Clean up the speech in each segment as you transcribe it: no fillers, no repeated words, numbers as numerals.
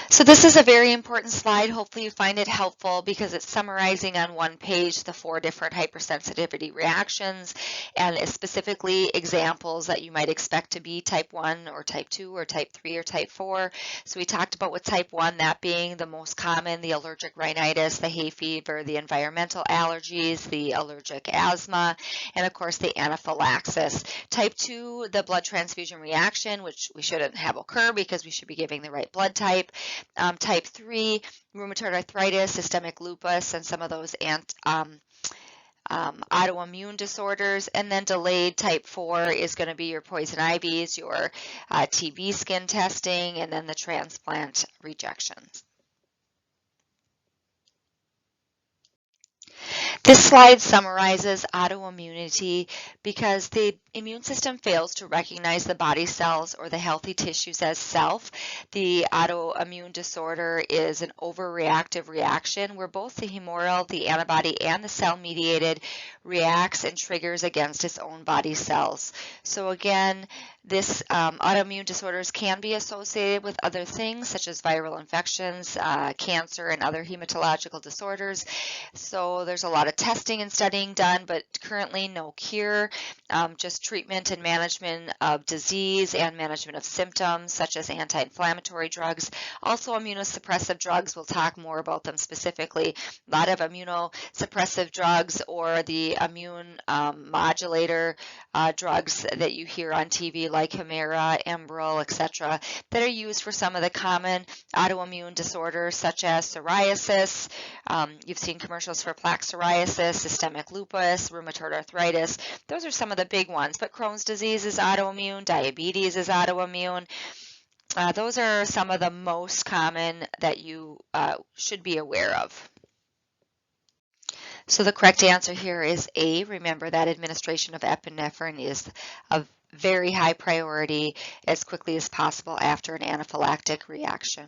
So this is a very important slide. Hopefully you find it helpful because it's summarizing on one page the 4 different hypersensitivity reactions and specifically examples that you might expect to be type 1 or type 2 or type 3 or type 4. So we talked about with type 1, that being the most common, the allergic rhinitis, the hay fever, the environmental allergies, the allergic asthma, and of course the anaphylaxis. Type 2, the blood transfusion reaction, which we shouldn't have occur because we should be giving the right blood type. Type 3, rheumatoid arthritis, systemic lupus, and some of those autoimmune disorders. And then delayed type 4 is going to be your poison ivies, your TB skin testing, and then the transplant rejections. This slide summarizes autoimmunity because the immune system fails to recognize the body cells or the healthy tissues as self. The autoimmune disorder is an overreactive reaction where both the humoral, the antibody, and the cell-mediated reacts and triggers against its own body cells. So again, this autoimmune disorders can be associated with other things such as viral infections, cancer, and other hematological disorders. So there's a lot of testing and studying done, but currently no cure, just treatment and management of disease and management of symptoms such as anti-inflammatory drugs. Also immunosuppressive drugs, we'll talk more about them specifically. A lot of immunosuppressive drugs or the immune modulator drugs that you hear on TV like Humira, Enbrel, etc., that are used for some of the common autoimmune disorders such as psoriasis. You've seen commercials for plaque psoriasis, systemic lupus, rheumatoid arthritis. Those are some of the big ones, but Crohn's disease is autoimmune, diabetes is autoimmune. Those are some of the most common that you should be aware of. So the correct answer here is A. Remember that administration of epinephrine is a very high priority as quickly as possible after an anaphylactic reaction.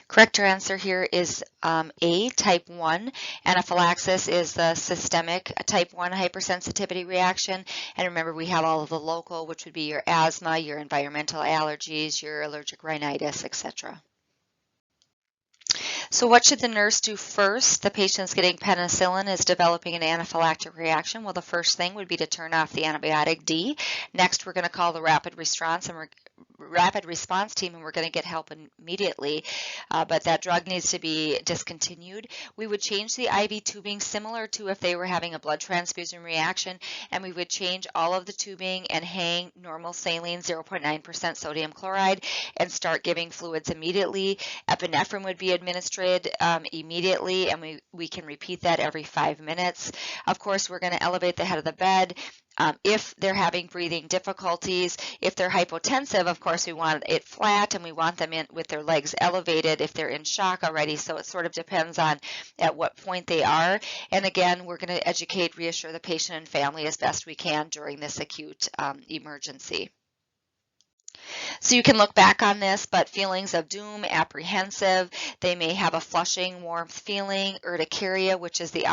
Correct answer here is A, type 1. Anaphylaxis is the systemic type 1 hypersensitivity reaction. And remember, we have all of the local, which would be your asthma, your environmental allergies, your allergic rhinitis, etc. So what should the nurse do first? The patient's getting penicillin, is developing an anaphylactic reaction. Well, the first thing would be to turn off the antibiotic D. Next, we're going to call the rapid response team, and we're going to get help immediately, but that drug needs to be discontinued. We would change the IV tubing similar to if they were having a blood transfusion reaction, and we would change all of the tubing and hang normal saline 0.9% sodium chloride and start giving fluids immediately. Epinephrine would be administered immediately, and we can repeat that every 5 minutes. Of course, we're going to elevate the head of the bed. If they're having breathing difficulties, if they're hypotensive, of course, we want it flat and we want them in with their legs elevated if they're in shock already. So it sort of depends on at what point they are. And again, we're going to educate, reassure the patient and family as best we can during this acute emergency. So you can look back on this, but feelings of doom, apprehensive, they may have a flushing, warmth feeling, urticaria, which is the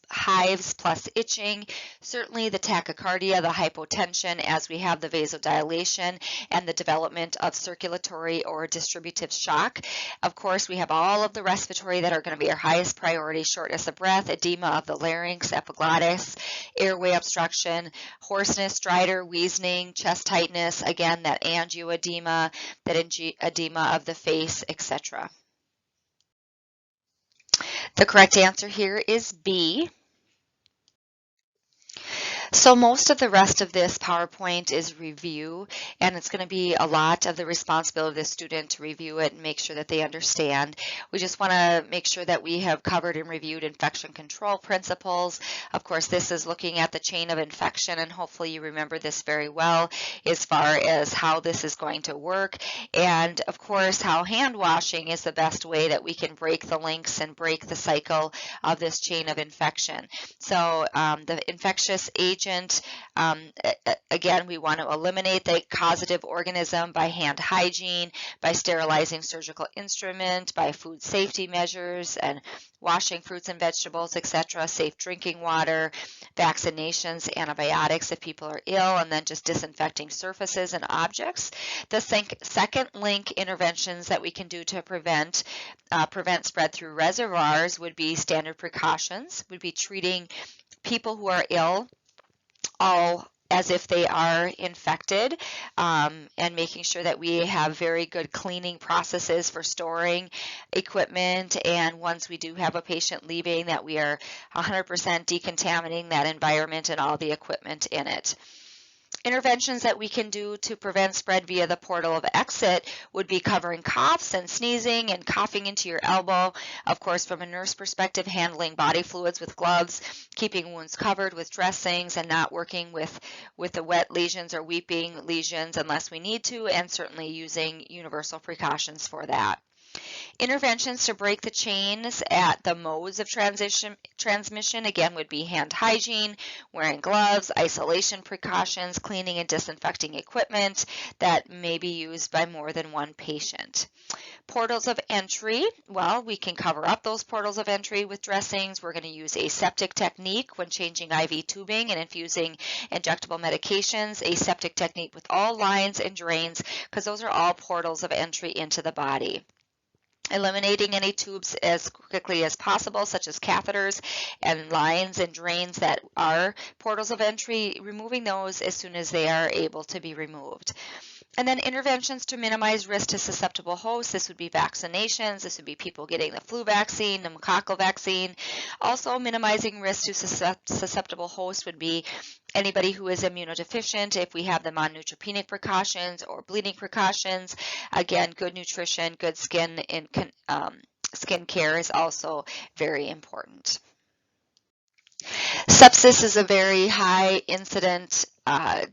hives plus itching, certainly the tachycardia, the hypotension as we have the vasodilation and the development of circulatory or distributive shock. Of course, we have all of the respiratory that are going to be our highest priority: shortness of breath, edema of the larynx, epiglottis, airway obstruction, hoarseness, stridor, wheezing, chest tightness, again, that angioedema, that edema of the face, etc. The correct answer here is B. So most of the rest of this PowerPoint is review, and it's going to be a lot of the responsibility of the student to review it and make sure that they understand. We just want to make sure that we have covered and reviewed infection control principles. Of course, this is looking at the chain of infection, and hopefully you remember this very well as far as how this is going to work, and of course how hand washing is the best way that we can break the links and break the cycle of this chain of infection. So the infectious agent agent. Again, we want to eliminate the causative organism by hand hygiene, by sterilizing surgical instrument, by food safety measures and washing fruits and vegetables, etc., safe drinking water, vaccinations, antibiotics if people are ill, and then just disinfecting surfaces and objects. The second link interventions that we can do to prevent spread through reservoirs would be standard precautions, would be treating people who are ill all as if they are infected, and making sure that we have very good cleaning processes for storing equipment, and once we do have a patient leaving, that we are 100% decontaminating that environment and all the equipment in it. Interventions that we can do to prevent spread via the portal of exit would be covering coughs and sneezing and coughing into your elbow. Of course, from a nurse perspective, handling body fluids with gloves, keeping wounds covered with dressings, and not working with the wet lesions or weeping lesions unless we need to, and certainly using universal precautions for that. Interventions to break the chains at the modes of transmission, again, would be hand hygiene, wearing gloves, isolation precautions, cleaning and disinfecting equipment that may be used by more than one patient. Portals of entry, well, we can cover up those portals of entry with dressings. We're going to use aseptic technique when changing IV tubing and infusing injectable medications, aseptic technique with all lines and drains, because those are all portals of entry into the body. Eliminating any tubes as quickly as possible, such as catheters and lines and drains that are portals of entry, removing those as soon as they are able to be removed. And then interventions to minimize risk to susceptible hosts. This would be vaccinations. This would be people getting the flu vaccine, the pneumococcal vaccine. Also, minimizing risk to susceptible hosts would be anybody who is immunodeficient, if we have them on neutropenic precautions or bleeding precautions. Again, good nutrition, good skin care is also very important. Sepsis is a very high incident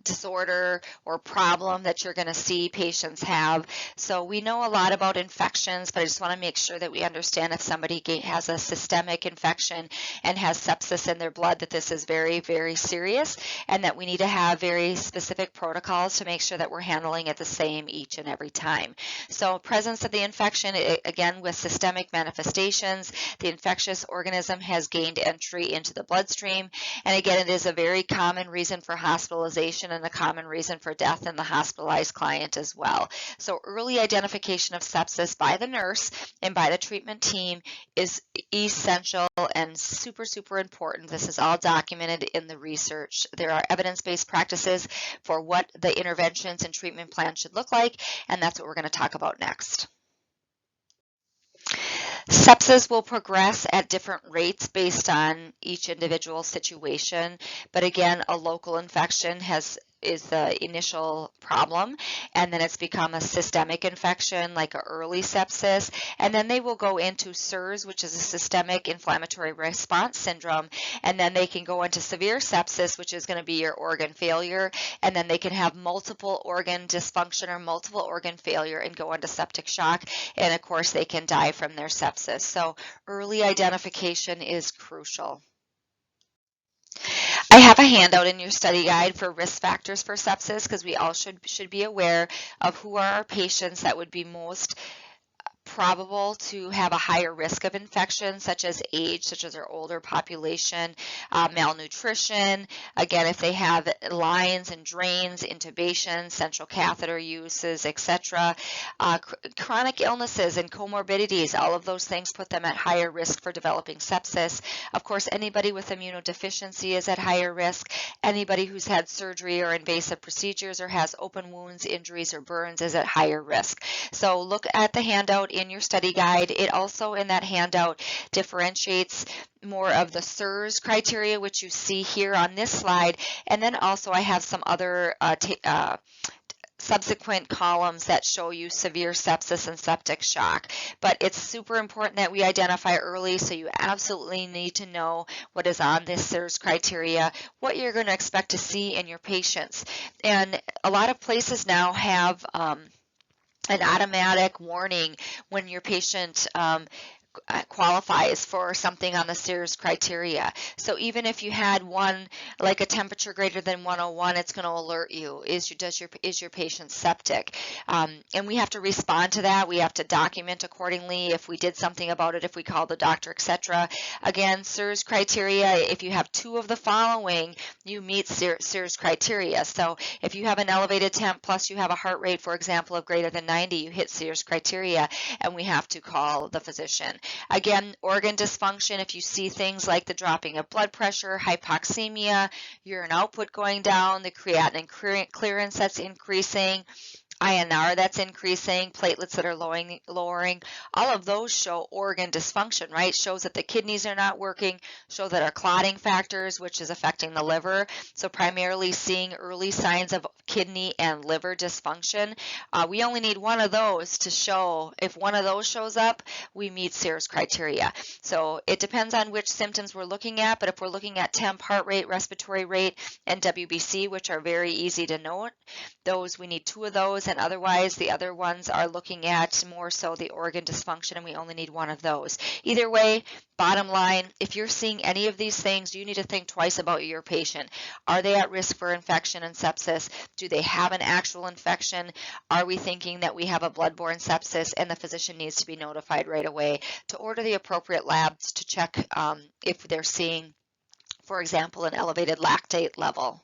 disorder or problem that you're going to see patients have. So we know a lot about infections, but I just want to make sure that we understand if somebody has a systemic infection and has sepsis in their blood, that this is very, very serious, and that we need to have very specific protocols to make sure that we're handling it the same each and every time. So presence of the infection, again, with systemic manifestations, the infectious organism has gained entry into the bloodstream, and again, it is a very common reason for hospitalization and a common reason for death in the hospitalized client as well. So early identification of sepsis by the nurse and by the treatment team is essential and super, super important. This is all documented in the research. There are evidence-based practices for what the interventions and treatment plan should look like, and that's what we're going to talk about next. Sepsis will progress at different rates based on each individual situation, but again, a local infection is the initial problem, and then it's become a systemic infection like an early sepsis, and then they will go into SIRS, which is a systemic inflammatory response syndrome, and then they can go into severe sepsis, which is going to be your organ failure, and then they can have multiple organ dysfunction or multiple organ failure and go into septic shock, and of course they can die from their sepsis. So early identification is crucial. I have a handout in your study guide for risk factors for sepsis, because we all should be aware of who are our patients that would be most probable to have a higher risk of infection, such as age, such as our older population, malnutrition, again, if they have lines and drains, intubation, central catheter uses, etc. Chronic illnesses and comorbidities, all of those things put them at higher risk for developing sepsis. Of course, anybody with immunodeficiency is at higher risk. Anybody who's had surgery or invasive procedures or has open wounds, injuries, or burns is at higher risk. So look at the handout in your study guide. It also, in that handout, differentiates more of the SIRS criteria, which you see here on this slide, and then also I have some other subsequent columns that show you severe sepsis and septic shock. But it's super important that we identify early, so you absolutely need to know what is on this SIRS criteria, what you're going to expect to see in your patients. And a lot of places now have an automatic warning when your patient qualifies for something on the Sears criteria. So even if you had one, like a temperature greater than 101, it's going to alert you. Is your patient septic? And we have to respond to that. We have to document accordingly if we did something about it, if we called the doctor, etc. Again, Sears criteria, if you have two of the following, you meet Sears criteria. So if you have an elevated temp plus you have a heart rate, for example, of greater than 90, you hit Sears criteria, and we have to call the physician. Again, organ dysfunction, if you see things like the dropping of blood pressure, hypoxemia, urine output going down, the creatinine clearance that's increasing, INR that's increasing, platelets that are lowering, all of those show organ dysfunction, right? Shows that the kidneys are not working, show that our clotting factors, which is affecting the liver. So primarily seeing early signs of kidney and liver dysfunction. We only need one of those to show, if one of those shows up, we meet Sears criteria. So it depends on which symptoms we're looking at, but if we're looking at temp, heart rate, respiratory rate, and WBC, which are very easy to note, those we need two of those, and otherwise the other ones are looking at more so the organ dysfunction, and we only need one of those. Either way, bottom line, if you're seeing any of these things, you need to think twice about your patient. Are they at risk for infection and sepsis? Do they have an actual infection? Are we thinking that we have a bloodborne sepsis, and the physician needs to be notified right away to order the appropriate labs to check if they're seeing, for example, an elevated lactate level.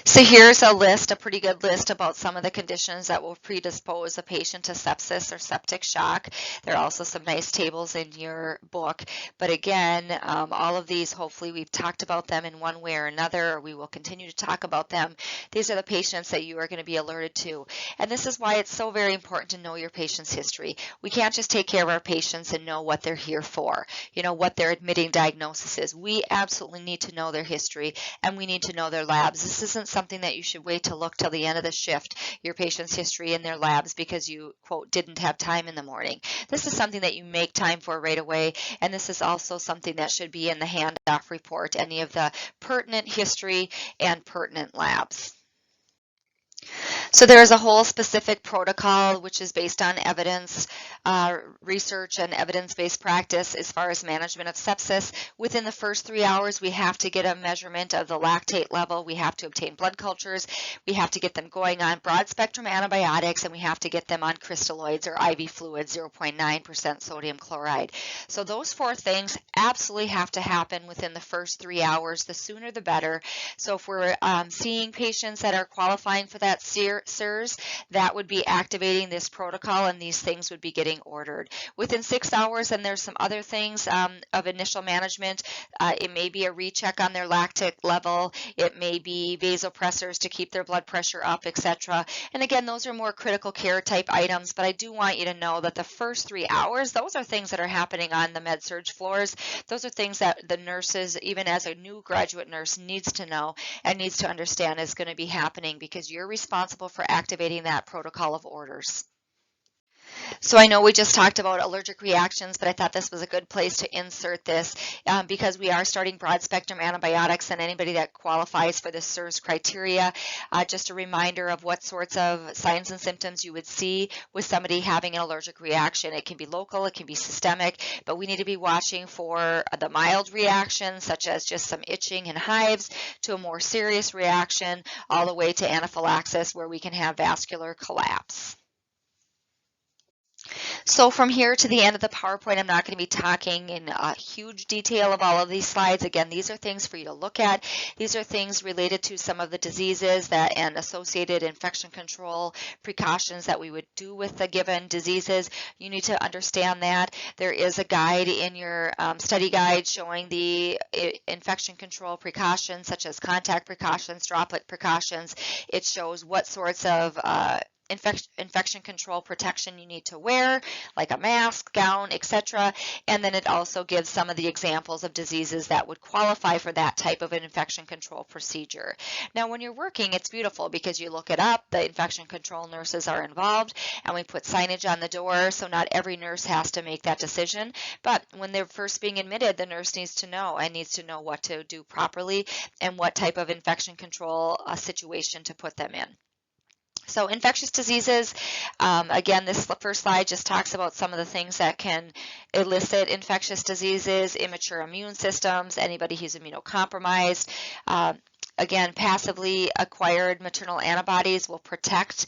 So here's a list, a pretty good list about some of the conditions that will predispose a patient to sepsis or septic shock. There are also some nice tables in your book. But again, all of these, hopefully we've talked about them in one way or another, or we will continue to talk about them. These are the patients that you are going to be alerted to. And this is why it's so very important to know your patient's history. We can't just take care of our patients and know what they're here for, what their admitting diagnosis is. We absolutely need to know their history, and we need to know their labs. This isn't something that you should wait to look till the end of the shift, your patient's history in their labs, because you, quote, didn't have time in the morning. This is something that you make time for right away, and this is also something that should be in the handoff report, any of the pertinent history and pertinent labs. So there is a whole specific protocol which is based on evidence, research and evidence-based practice as far as management of sepsis. Within the first 3 hours, we have to get a measurement of the lactate level. We have to obtain blood cultures. We have to get them going on broad-spectrum antibiotics, and we have to get them on crystalloids or IV fluid, 0.9% sodium chloride. So those four things absolutely have to happen within the first 3 hours. The sooner the better. So if we're seeing patients that are qualifying for that SIRS, that would be activating this protocol, and these things would be getting ordered. Within 6 hours, and there's some other things of initial management. It may be a recheck on their lactate level. It may be vasopressors to keep their blood pressure up, etc. And again, those are more critical care type items, but I do want you to know that the first 3 hours, those are things that are happening on the med-surg floors. Those are things that the nurses, even as a new graduate nurse, needs to know and needs to understand is going to be happening, because you're responsible for activating that protocol of orders. So I know we just talked about allergic reactions, but I thought this was a good place to insert this because we are starting broad spectrum antibiotics, and anybody that qualifies for the SIRS criteria, just a reminder of what sorts of signs and symptoms you would see with somebody having an allergic reaction. It can be local, it can be systemic, but we need to be watching for the mild reactions, such as just some itching and hives, to a more serious reaction, all the way to anaphylaxis, where we can have vascular collapse. So from here to the end of the PowerPoint, I'm not going to be talking in huge detail of all of these slides. Again, these are things for you to look at. These are things related to some of the diseases and associated infection control precautions that we would do with the given diseases. You need to understand that. There is a guide in your study guide showing the infection control precautions, such as contact precautions, droplet precautions. It shows what sorts of infection control protection you need to wear, like a mask, gown, etc. And then it also gives some of the examples of diseases that would qualify for that type of an infection control procedure. Now, when you're working, it's beautiful because you look it up, the infection control nurses are involved, and we put signage on the door, so not every nurse has to make that decision. But when they're first being admitted, the nurse needs to know what to do properly and what type of infection control situation to put them in. So infectious diseases, again, this first slide just talks about some of the things that can elicit infectious diseases: immature immune systems, anybody who's immunocompromised. Again, passively acquired maternal antibodies will protect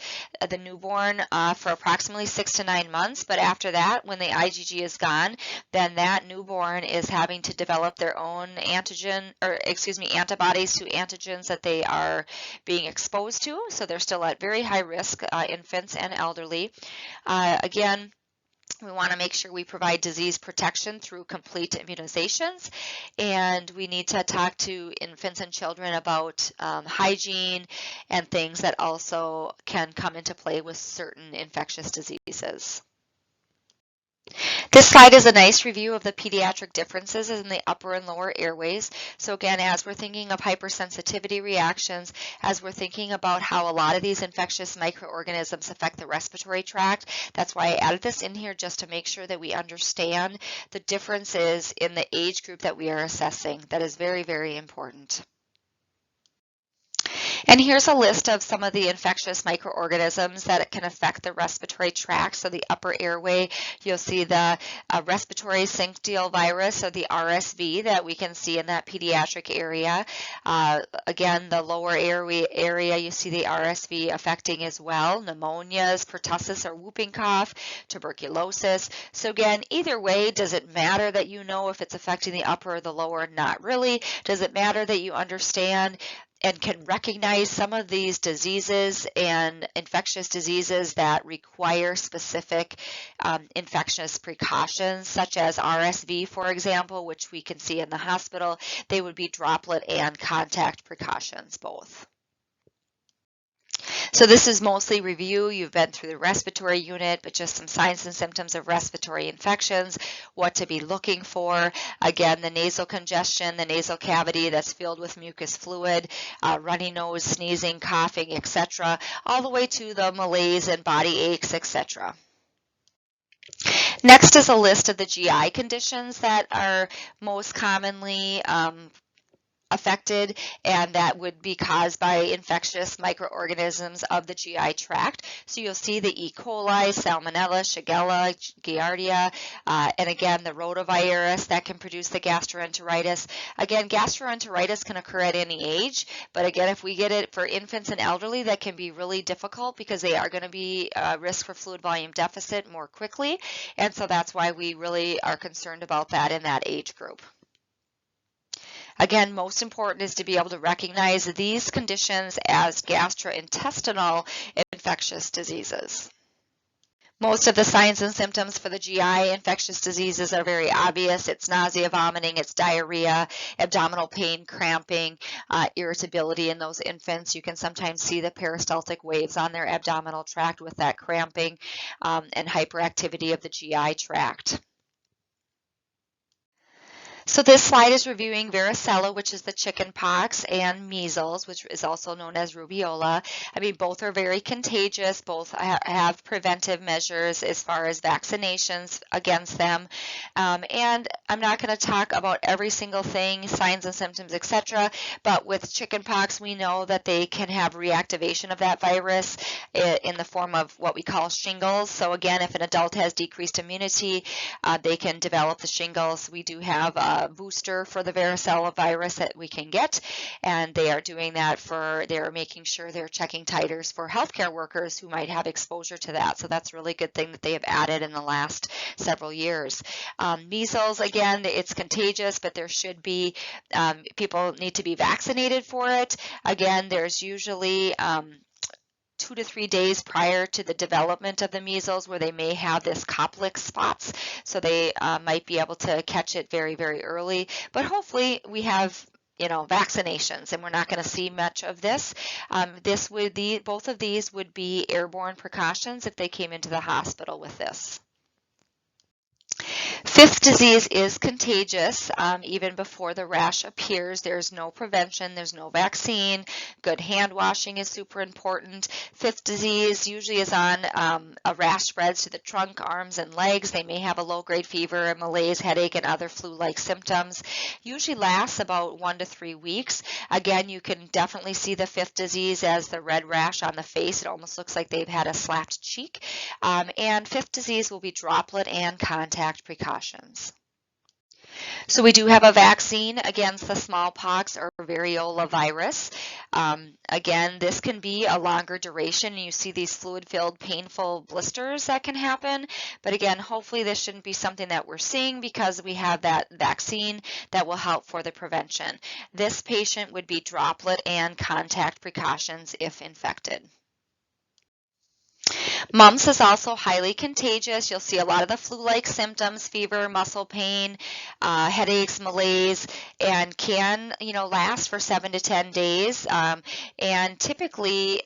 the newborn for approximately 6 to 9 months, but after that, when the IgG is gone, then that newborn is having to develop their own antibodies to antigens that they are being exposed to, so they're still at very high risk, infants and elderly. Again, we want to make sure we provide disease protection through complete immunizations, and we need to talk to infants and children about hygiene and things that also can come into play with certain infectious diseases. This slide is a nice review of the pediatric differences in the upper and lower airways. So again, as we're thinking of hypersensitivity reactions, as we're thinking about how a lot of these infectious microorganisms affect the respiratory tract, that's why I added this in here, just to make sure that we understand the differences in the age group that we are assessing. That is very, very important. And here's a list of some of the infectious microorganisms that can affect the respiratory tract. So the upper airway, you'll see the respiratory syncytial virus, or the RSV, that we can see in that pediatric area. Again, the lower airway area, you see the RSV affecting as well. Pneumonias, pertussis or whooping cough, tuberculosis. So again, either way, does it matter that you know if it's affecting the upper or the lower? Not really. Does it matter that you understand and can recognize some of these diseases and infectious diseases that require specific infectious precautions, such as RSV, for example, which we can see in the hospital? They would be droplet and contact precautions both. So this is mostly review. You've been through the respiratory unit, but just some signs and symptoms of respiratory infections, what to be looking for. Again, the nasal congestion, the nasal cavity that's filled with mucus fluid, runny nose, sneezing, coughing, etc., all the way to the malaise and body aches, etc. Next is a list of the GI conditions that are most commonly affected, and that would be caused by infectious microorganisms of the GI tract. So you'll see the E. coli, Salmonella, Shigella, Giardia, and again the rotavirus that can produce the gastroenteritis. Again, gastroenteritis can occur at any age, but again, if we get it for infants and elderly, that can be really difficult because they are going to be risk for fluid volume deficit more quickly, and so that's why we really are concerned about that in that age group. Again, most important is to be able to recognize these conditions as gastrointestinal infectious diseases. Most of the signs and symptoms for the GI infectious diseases are very obvious. It's nausea, vomiting, it's diarrhea, abdominal pain, cramping, irritability in those infants. You can sometimes see the peristaltic waves on their abdominal tract with that cramping and hyperactivity of the GI tract. So this slide is reviewing varicella, which is the chicken pox, and measles, which is also known as rubeola. I mean, both are very contagious. Both have preventive measures as far as vaccinations against them. And I'm not going to talk about every single thing, signs and symptoms, etc. But with chicken pox, we know that they can have reactivation of that virus in the form of what we call shingles. So again, if an adult has decreased immunity, they can develop the shingles. We do have a booster for the varicella virus that we can get, and they are doing that they're making sure they're checking titers for healthcare workers who might have exposure to that. So that's a really good thing that they have added in the last several years. Measles, again, it's contagious, but there should be, people need to be vaccinated for it. Again, there's usually 2 to 3 days prior to the development of the measles where they may have this Koplik spots, so they might be able to catch it very, very early. But hopefully we have vaccinations, and we're not going to see much of this. Both of these would be airborne precautions if they came into the hospital with this. Fifth disease is contagious. Even before the rash appears, there's no prevention, there's no vaccine. Good hand washing is super important. Fifth disease usually is on a rash spreads to the trunk, arms, and legs. They may have a low-grade fever, a malaise, headache, and other flu-like symptoms. Usually lasts about 1 to 3 weeks. Again, you can definitely see the fifth disease as the red rash on the face. It almost looks like they've had a slapped cheek. And fifth disease will be droplet and contact precautions. So we do have a vaccine against the smallpox or variola virus. Again, this can be a longer duration. You see these fluid-filled, painful blisters that can happen. But again, hopefully this shouldn't be something that we're seeing because we have that vaccine that will help for the prevention. This patient would be droplet and contact precautions if infected. Mumps is also highly contagious. You'll see a lot of the flu-like symptoms, fever, muscle pain, headaches, malaise, and can, last for 7 to 10 days. And typically,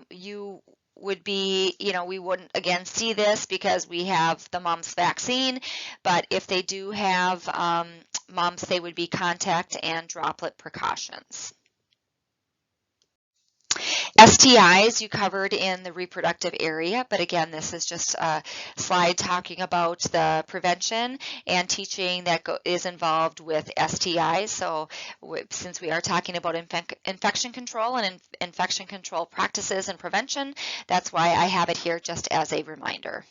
you would be, we wouldn't again see this because we have the mumps vaccine, but if they do have mumps, they would be contact and droplet precautions. STIs you covered in the reproductive area, but again, this is just a slide talking about the prevention and teaching that is involved with STIs. So since we are talking about infection control and infection control practices and prevention, that's why I have it here just as a reminder.